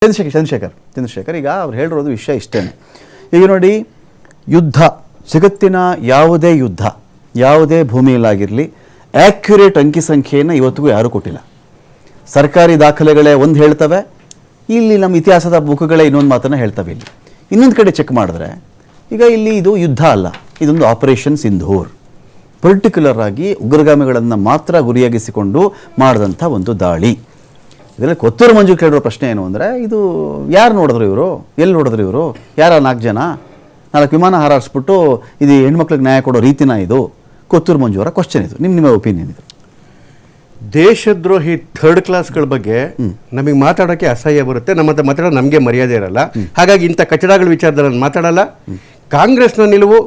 ಚಂದ್ರಶೇಖರ್ ಈಗ ಅವ್ರು ಹೇಳಿರೋದು ವಿಷಯ ಇಷ್ಟೇ. ಈಗ ನೋಡಿ, ಯುದ್ಧ, ಜಗತ್ತಿನ ಯಾವುದೇ ಯುದ್ಧ, ಯಾವುದೇ ಭೂಮಿಯಲ್ಲಾಗಿರಲಿ ಆ್ಯಕ್ಯುರೇಟ್ ಅಂಕಿ ಸಂಖ್ಯೆಯನ್ನು ಇವತ್ತಿಗೂ ಯಾರೂ ಕೊಟ್ಟಿಲ್ಲ. ಸರ್ಕಾರಿ ದಾಖಲೆಗಳೇ ಒಂದು ಹೇಳ್ತವೆ, ಇಲ್ಲಿ ನಮ್ಮ ಇತಿಹಾಸದ ಬುಕ್ಗಳೇ ಇನ್ನೊಂದು ಮಾತನ್ನು ಹೇಳ್ತವೆ. ಇಲ್ಲಿ ಇನ್ನೊಂದು ಕಡೆ ಚೆಕ್ ಮಾಡಿದ್ರೆ ಈಗ ಇಲ್ಲಿ ಇದು ಯುದ್ಧ ಅಲ್ಲ, ಇದೊಂದು ಆಪರೇಷನ್ ಸಿಂಧೂರ್. ಪರ್ಟಿಕ್ಯುಲರ್ ಆಗಿ ಉಗ್ರಗಾಮಿಗಳನ್ನು ಮಾತ್ರ ಗುರಿಯಾಗಿಸಿಕೊಂಡು ಮಾಡಿದಂಥ ಒಂದು ದಾಳಿ. ಇದರಲ್ಲಿ ಕೊತ್ತೂರು ಮಂಜು ಕೇಳಿರೋ ಪ್ರಶ್ನೆ ಏನು ಅಂದರೆ, ಇದು ಯಾರು ನೋಡಿದ್ರು ಇವರು, ಎಲ್ಲಿ ನೋಡಿದ್ರು ಇವರು, ಯಾರ 4 ಜನ 4 ವಿಮಾನ ಹಾರಾಡಿಸ್ಬಿಟ್ಟು ಇದು ಹೆಣ್ಮಕ್ಳಿಗೆ ನ್ಯಾಯ ಕೊಡೋ ರೀತಿನ ಇದು? ಕೊತ್ತೂರು ಮಂಜು ಅವರ ಕ್ವಶನ್ ಇದು. ನಿಮ್ಮ ಒಪಿನಿಯನ್ ಇದು? ದೇಶದ್ರೋಹಿ ಥರ್ಡ್ ಕ್ಲಾಸ್ಗಳ ಬಗ್ಗೆ ನಮಗೆ ಮಾತಾಡೋಕ್ಕೆ ಅಸಹ್ಯ ಬರುತ್ತೆ. ನಮ್ಮ ಹತ್ರ ಮಾತಾಡೋ ನಮಗೆ ಮರ್ಯಾದೆ ಇರಲ್ಲ. ಹಾಗಾಗಿ ಇಂಥ ಕಚಡಗಳ ವಿಚಾರದಲ್ಲಿ ನಾನು ಮಾತಾಡಲ್ಲ. ಕಾಂಗ್ರೆಸ್ನ ನಿಲುವು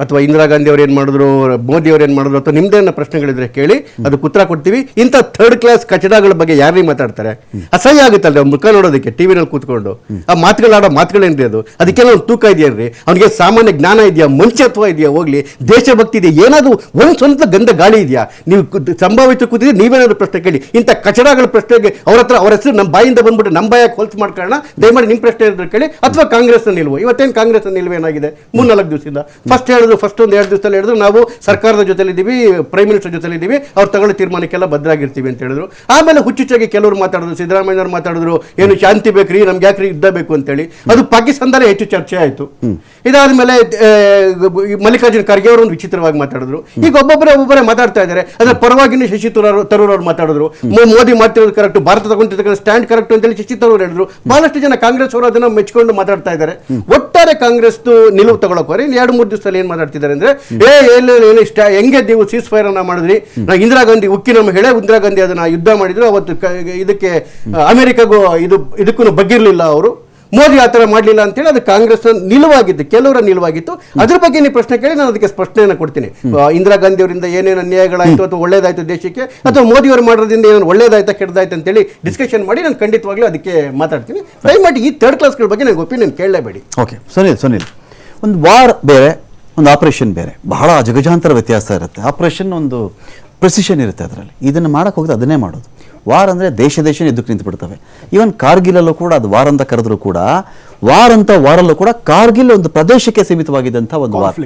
ಅಥವಾ ಇಂದಿರಾ ಗಾಂಧಿ ಅವ್ರು ಏನು ಮಾಡಿದ್ರು, ಮೋದಿ ಅವ್ರು ಏನು ಮಾಡಿದ್ರು, ಅಥವಾ ನಿಮ್ದೇನ ಪ್ರಶ್ನೆಗಳಿದ್ರೆ ಕೇಳಿ, ಅದಕ್ಕೆ ಉತ್ತರ ಕೊಡ್ತೀವಿ. ಇಂಥ ಥರ್ಡ್ ಕ್ಲಾಸ್ ಕಚಡಗಳ ಬಗ್ಗೆ ಯಾರಿಗೆ ಮಾತಾಡ್ತಾರೆ? ಅಸಹ್ಯ ಆಗುತ್ತಲ್ಲ ಅವ್ರ ಮುಖ ನೋಡೋದಕ್ಕೆ, ಟಿವಿನಲ್ಲಿ ಕೂತ್ಕೊಂಡು ಆ ಮಾತುಗಳಾಡೋ ಮಾತುಗಳೇನ್ರಿ ಅದು? ಅದಕ್ಕೆಲ್ಲ ಒಂದು ತೂಕ ಇದೆಯೇನ್ರಿ? ಅವ್ನಿಗೆ ಸಾಮಾನ್ಯ ಜ್ಞಾನ ಇದೆಯಾ, ಮನುಷ್ಯತ್ವ ಇದೆಯಾ? ಹೋಗ್ಲಿ, ದೇಶಭಕ್ತಿ ಇದೆಯಾ? ಏನಾದರೂ ಒಂದು ಸ್ವಂತ ಗಂಧ ಗಾಳಿ ಇದೆಯಾ? ನೀವು ಸಂಭಾವಿತ ಕೂತಿದ್ರೆ ನೀವೇನಾದ್ರು ಪ್ರಶ್ನೆ ಕೇಳಿ. ಇಂಥ ಕಚಡಗಳ ಪ್ರಶ್ನೆಗೆ ಅವ್ರ ಹೆಸರು ನಮ್ಮ ಬಾಯಿಂದ ಬಂದ್ಬಿಟ್ಟು ನಮ್ಮ ಬಾಯಾಗಿ ಹೊಲ್ತು ಮಾಡ್ಕೊಳ್ಳೋಣ. ದಯಮಾಡಿ ನಿಮ್ಮ ಪ್ರಶ್ನೆ ಇದ್ರೆ ಕೇಳಿ. ಅಥವಾ ಕಾಂಗ್ರೆಸ್ನ ನಿಲುವು, ಇವತ್ತೇನು ಕಾಂಗ್ರೆಸ್ನ ನಿಲುವು ಏನಾಗಿದೆ? 3-4 ದಿವಸದಿಂದ ಫಸ್ಟ್ ಒಂದು 2 ದಿವಸದಲ್ಲಿ ಹೇಳಿದ್ರು, ನಾವು ಸರ್ಕಾರದ ಜೊತೆಲಿದ್ದೀವಿ, ಪ್ರೈಮ್ ಮಿನಿಸ್ಟರ್ ಜೊತೆಲಿದ್ದೀವಿ, ಅವ್ರು ತಗೊಳ್ಳೋ ತೀರ್ಮಾನಕ್ಕೆಲ್ಲ ಭದ್ರಾಗಿರ್ತೀವಿ ಅಂತ ಹೇಳಿದ್ರು. ಆಮೇಲೆ ಹುಚ್ಚುಚ್ಚಾಗಿ ಕೆಲವರು ಮಾತಾಡಿದ್ರು, ಸಿದ್ದರಾಮಯ್ಯವ್ರು ಮಾತಾಡಿದ್ರು, ಏನು ಶಾಂತಿ ಬೇಕ್ರಿ, ನಮ್ಗೆ ಯಾಕ್ರಿ ಯುದ್ಧ ಬೇಕು ಅಂತೇಳಿ. ಅದು ಪಾಕಿಸ್ತಾನದಲ್ಲೇ ಹೆಚ್ಚು ಚರ್ಚೆ ಆಯಿತು. ಇದಾದ್ಮೇಲೆ ಮಲ್ಲಿಕಾರ್ಜುನ ಖರ್ಗೆ ಅವರು ಒಂದು ವಿಚಿತ್ರವಾಗಿ ಮಾತಾಡಿದ್ರು. ಈಗ ಒಬ್ಬೊಬ್ಬರೇ ಮಾತಾಡ್ತಾ ಇದ್ದಾರೆ. ಅದರ ಪರವಾಗಿನ ಶಶಿ ತರೂರ್ ಅವರು ಮಾತಾಡಿದ್ರು, ಮೋದಿ ಮಾಡ್ತಿರೋದು ಕರೆಕ್ಟ್, ಭಾರತ ತಗೊಂಡಿರ್ತಕ್ಕಂಥ ಸ್ಟ್ಯಾಂಡ್ ಕರೆಕ್ಟ್ ಅಂತೇಳಿ ಶಶಿ ತರೂರ್ ಹೇಳಿದ್ರು. ಬಹಳಷ್ಟು ಜನ ಕಾಂಗ್ರೆಸ್ ಅವರು ಅದನ್ನ ಮೆಚ್ಕೊಂಡು ಮಾತಾಡ್ತಾ ಇದ್ದಾರೆ. ಒಟ್ಟಾರೆ ಕಾಂಗ್ರೆಸ್ ನಿಲುವು ತಗೊಳಕೋರಿ 2-3 ದಿವಸದಲ್ಲಿ ಏನ್ ಮಾತಾಡ್ತಿದ್ದಾರೆ ಅಂದ್ರೆ, ಹೆಂಗೆ ನೀವು ಸೀಸ್ ಫೈರ್ ಅನ್ನ ಮಾಡಿದ್ರಿ, ಇಂದಿರಾ ಗಾಂಧಿ ಉಕ್ಕಿನ ಹೇಳೆ, ಇಂದಿರಾ ಗಾಂಧಿ ಅದನ್ನ ಯುದ್ಧ ಮಾಡಿದ್ರು, ಅವತ್ತು ಇದಕ್ಕೆ ಅಮೆರಿಕಾಗೂ ಇದಕ್ಕೂ ಬಗ್ಗಿರ್ಲಿಲ್ಲ ಅವರು, ಮೋದಿ ಆ ಥರ ಮಾಡಲಿಲ್ಲ ಅಂತೇಳಿ ಅದು ಕಾಂಗ್ರೆಸ್ನ ನಿಲುವಾಗಿತ್ತು, ಕೆಲವರ ನಿಲುವಾಗಿತ್ತು. ಅದ್ರ ಬಗ್ಗೆ ನೀವು ಪ್ರಶ್ನೆ ಕೇಳಿ, ನಾನು ಅದಕ್ಕೆ ಸ್ಪಷ್ಟನೆಯನ್ನು ಕೊಡ್ತೀನಿ. ಇಂದಿರಾ ಗಾಂಧಿ ಅವರಿಂದ ಏನೇನು ಅನ್ಯಾಯಗಳಾಯಿತು ಅಥವಾ ಒಳ್ಳೇದಾಯ್ತು ದೇಶಕ್ಕೆ, ಅಥವಾ ಮೋದಿ ಅವರು ಮಾಡೋದ್ರಿಂದ ಏನೇನು ಒಳ್ಳೇದಾಯ್ತಾ ಕೆಟ್ಟದಾಯ್ತು ಅಂತೇಳಿ ಡಿಸ್ಕಷನ್ ಮಾಡಿ ನಾನು ಖಂಡಿತವಾಗ್ಲೂ ಅದಕ್ಕೆ ಮಾತಾಡ್ತೀನಿ. ದಯಮಾಡಿ ಈ ಥರ್ಡ್ ಕ್ಲಾಸ್ಗಳ ಬಗ್ಗೆ ನನಗೆ ಒಪಿನಿಯನ್ ಕೇಳಲೇಬೇಡಿ. ಓಕೆ, ಸುನಿಲ್, ಒಂದು ವಾರ್ ಬೇರೆ, ಒಂದು ಆಪರೇಷನ್ ಬೇರೆ, ಬಹಳ ಅಜಗಜಾಂತರ ವ್ಯತ್ಯಾಸ ಇರುತ್ತೆ. ಆಪರೇಷನ್ ಒಂದು ಪ್ರೆಸಿಷನ್ ಇರುತ್ತೆ ಅದರಲ್ಲಿ. ಇದನ್ನು ಮಾಡೋಕ್ಕೆ ಹೋಗಿದ್ರೆ ಅದನ್ನೇ ಮಾಡೋದು. ವಾರ್ ಅಂದರೆ ದೇಶನೇ ಎದ್ದಕ್ಕೆ ನಿಂತು ಬಿಡ್ತವೆ. ಈವನ್ ಕಾರ್ಗಿಲಲ್ಲೂ ಕೂಡ ಅದು ವಾರ್ ಅಂತ ಕರೆದ್ರು ಕೂಡ, ವಾರಲ್ಲೂ ಕೂಡ ಕಾರ್ಗಿಲ್ ಒಂದು ಪ್ರದೇಶಕ್ಕೆ ಸೀಮಿತವಾಗಿದ್ದಂಥ ಒಂದು ವಾರ್.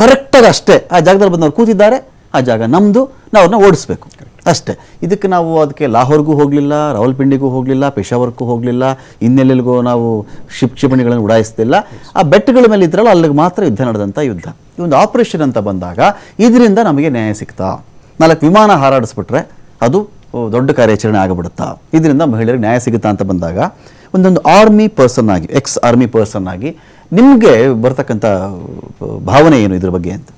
ಕರೆಕ್ಟಾಗಿ ಅಷ್ಟೇ, ಆ ಜಾಗದಲ್ಲಿ ಬಂದವ್ರು ಕೂತಿದ್ದಾರೆ, ಆ ಜಾಗ ನಮ್ಮದು, ನಾವು ಅವ್ರನ್ನ ಓಡಿಸ್ಬೇಕು ಅಷ್ಟೇ. ಇದಕ್ಕೆ ನಾವು ಅದಕ್ಕೆ ಲಾಹೋರ್ಗೂ ಹೋಗಲಿಲ್ಲ, ರಾವಲ್ಪಿಂಡಿಗೂ ಹೋಗಲಿಲ್ಲ, ಪೆಷಾವರ್ಗೂ ಹೋಗಲಿಲ್ಲ, ಇನ್ನೆಲ್ಲಿಗೂ ನಾವು ಕ್ಷಿಪಣಿಗಳನ್ನು ಉಡಾಯಿಸ್ತಿಲ್ಲ. ಆ ಬೆಟ್ಟಗಳ ಮೇಲೆ ಇದ್ರಲ್ಲ, ಅಲ್ಲಿಗೆ ಮಾತ್ರ ಯುದ್ಧ ನಡೆದಂಥ ಯುದ್ಧ. ಈ ಒಂದು ಆಪರೇಷನ್ ಅಂತ ಬಂದಾಗ ಇದರಿಂದ ನಮಗೆ ನ್ಯಾಯ ಸಿಗ್ತಾ? 4 ವಿಮಾನ ಹಾರಾಡಿಸ್ಬಿಟ್ರೆ ಅದು ದೊಡ್ಡ ಕಾರ್ಯಾಚರಣೆ ಆಗಿಬಿಡುತ್ತಾ? ಇದರಿಂದ ಮಹಿಳೆಯರಿಗೆ ನ್ಯಾಯ ಸಿಗುತ್ತಾ ಅಂತ ಬಂದಾಗ, ಒಂದೊಂದು ಆರ್ಮಿ ಪರ್ಸನ್ ಆಗಿ, ಎಕ್ಸ್ ಆರ್ಮಿ ಪರ್ಸನ್ ಆಗಿ ನಿಮಗೆ ಬರ್ತಕ್ಕಂಥ ಭಾವನೆ ಏನು ಇದ್ರ ಬಗ್ಗೆ ಅಂತ?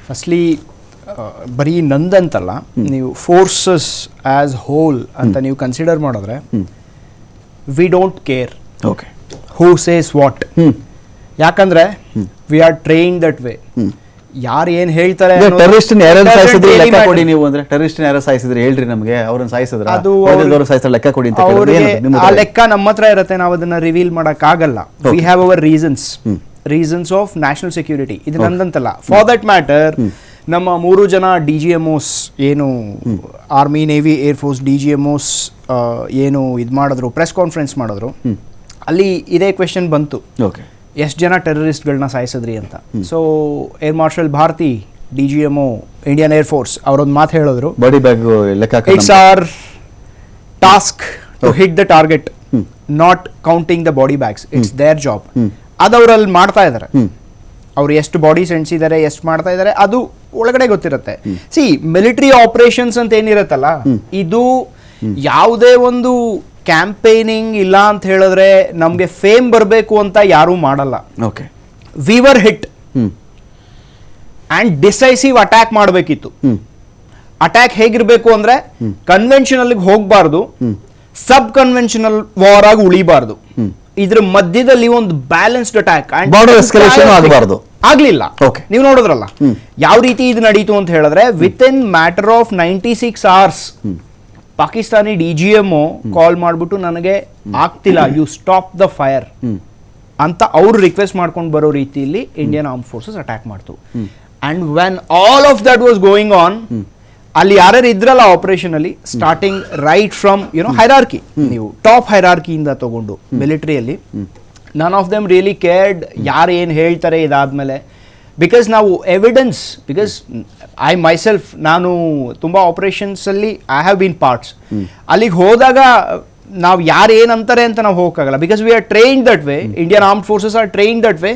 ಫಸ್ಟ್ಲಿ ಬರೀ ನಂದಂತಲ್ಲ, ನೀವು ಫೋರ್ಸಸ್ ಆಸ್ ಹೋಲ್ ಅಂತ ನೀವು ಕನ್ಸಿಡರ್ ಮಾಡಿದ್ರೆ, we don't care okay who says what. ಯಾಕಂದ್ರೆ we are trained that way. ಯಾರು ಏನ್ ಹೇಳ್ತಾರೆ, ಟೆರರಿಸ್ಟ್ ಯಾರು ಸಾಯಿಸಿದ್ರೆ ಲೆಕ್ಕ ಕೊಡಿ ನೀವು ಅಂದ್ರೆ, ಟೆರರಿಸ್ಟ್ ಯಾರು ಸಾಯಿಸಿದ್ರೆ ಹೇಳ್ರಿ ನಮಗೆ, ಅವ್ರನ್ನ ಸಾಯಿಸಿದ್ರೆ ಅದು ಸಾಯಿಸಿದ್ರೆ ಲೆಕ್ಕ ಕೊಡಿ ಅಂತ. ಆ ಲೆಕ್ಕ ನಮ್ಮ ಹತ್ರ ಇರುತ್ತೆ, ನಾವು ಅದನ್ನ ರಿವೀಲ್ ಮಾಡಕ್ ಆಗಲ್ಲ. We have our reasons of national security. ಇದು ನಂದಂತಲ್ಲ. ಫಾರ್ ದಟ್ ಮ್ಯಾಟರ್, ನಮ್ಮ 3 ಜನ DGMOs ಏನು ಆರ್ಮಿ, ನೇವಿ, ಏರ್ಫೋರ್ಸ್ DGMOs ಏನು ಇದು ಮಾಡಿದ್ರು, ಪ್ರೆಸ್ ಕಾನ್ಫರೆನ್ಸ್ ಮಾಡಿದ್ರು, ಅಲ್ಲಿ ಇದೇ ಕ್ವೆಶನ್ ಬಂತು, ಎಷ್ಟು ಜನ ಟೆರರಿಸ್ಟ್ಗಳನ್ನ ಸಾಯಿಸಿದ್ರಿ ಅಂತ. So air marshal Bharati, DGMO, Indian air force, ಅವರೊಂದು ಮಾತು ಹೇಳಿದ್ರು, ಬಾಡಿ ಬ್ಯಾಗ್ ಲೆಕ್ಕ, it's our task to hit the target, not counting the body bags, it's their job. ಅದವ್ರಲ್ಲಿ ಮಾಡ್ತಾ ಇದ್ದಾರೆ. ಅವ್ರು ಎಷ್ಟು ಬಾಡೀಸ್ ಎಣಿಸಿದ್ದಾರೆ, ಎಷ್ಟು ಮಾಡ್ತಾ ಇದ್ದಾರೆ, ಅದು ಒಳಗಡೆ ಗೊತ್ತಿರುತ್ತೆ. ಸಿ, ಮಿಲಿಟರಿ ಆಪರೇಷನ್ಸ್ ಅಂತ ಏನಿರುತ್ತಲ್ಲ, ಇದು ಯಾವುದೇ ಒಂದು ಕ್ಯಾಂಪೇನಿಂಗ್ ಇಲ್ಲ ಅಂತ ಹೇಳಿದ್ರೆ ನಮ್ಗೆ ಫೇಮ್ ಬರಬೇಕು ಅಂತ ಯಾರೂ ಮಾಡಲ್ಲ. We were hit and decisive attack ಮಾಡಬೇಕಿತ್ತು. ಅಟ್ಯಾಕ್ ಹೇಗಿರ್ಬೇಕು ಅಂದ್ರೆ, ಕನ್ವೆನ್ಷನಲ್ ಹೋಗ್ಬಾರ್ದು, ಸಬ್ ಕನ್ವೆನ್ಷನಲ್ ವಾರ್ ಆಗಿ ಉಳಿಬಾರ್ದು. ಇದ್ರ ಮಧ್ಯದಲ್ಲಿ ಒಂದು ಬ್ಯಾಲೆನ್ಸ್ಡ್ ಅಟ್ಯಾಕ್ ಆಗ್ಲಿಲ್ಲ. ನೀವು ನೋಡಿದ್ರಲ್ಲ ಯಾವ ರೀತಿ ಇದು ನಡೀತು ಅಂತ ಹೇಳಿದ್ರೆ, with in matter of 96 hours Pakistani DGMO ಕಾಲ್ ಮಾಡ್ಬಿಟ್ಟು ನನಗೆ ಆಗ್ತಿಲ್ಲ, ಯು ಸ್ಟಾಪ್ ದ ಫೈರ್ ಅಂತ ಅವ್ರು ರಿಕ್ವೆಸ್ಟ್ ಮಾಡ್ಕೊಂಡು ಬರೋ ರೀತಿಯಲ್ಲಿ ಇಂಡಿಯನ್ ಆರ್ಮ್ ಫೋರ್ಸಸ್ ಅಟ್ಯಾಕ್ ಮಾಡ್ತು. And when all of that was going on, ಅಲ್ಲಿ ಯಾರ್ಯಾರು ಇದ್ರಲ್ಲ ಆಪರೇಷನ್ ಅಲ್ಲಿ ಸ್ಟಾರ್ಟಿಂಗ್ ರೈಟ್ ಫ್ರಮ್ ಹೈರಾರ್ಕಿ, ನೀವು ಟಾಪ್ ಹೈರಾರ್ಕಿಯಿಂದ ತಗೊಂಡು ಮಿಲಿಟರಿಯಲ್ಲಿ none of them really cared ಯಾರು ಏನು ಹೇಳ್ತಾರೆ ಇದಾದ್ಮೇಲೆ. ಬಿಕಾಸ್ ನಾವು ಎವಿಡೆನ್ಸ್, ಬಿಕಾಸ್ ಐ ಮೈಸೆಲ್ಫ್ ನಾನು ತುಂಬ ಆಪರೇಷನ್ಸಲ್ಲಿ ಐ ಹ್ಯಾವ್ ಬೀನ್ ಪಾರ್ಟ್ಸ್. ಅಲ್ಲಿಗೆ ಹೋದಾಗ ನಾವು ಯಾರು ಏನಂತಾರೆ ಅಂತ ನಾವು ಹೋಗಕ್ಕಾಗಲ್ಲ. Because we are trained that way, Indian armed forces are trained that way.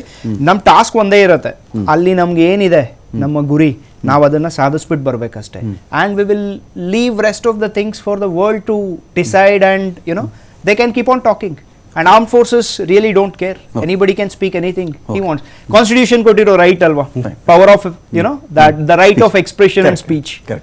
ನಮ್ಮ ಟಾಸ್ಕ್ ಒಂದೇ ಇರುತ್ತೆ, ಅಲ್ಲಿ ನಮ್ಗೆ ಏನಿದೆ ನಮ್ಮ ಗುರಿ ನಾವು ಅದನ್ನ ಸಾಧಿಸ್ಬಿಟ್ಟು ಬರ್ಬೇಕಷ್ಟೇ. And we will leave rest of the things for the world to decide and they can keep on talking. And armed forces really don't care. Anybody can speak anything he wants. Constitution ಕೊಟ್ಟಿರೋ right ಅಲ್ವಾ, power of that the right of expression and speech.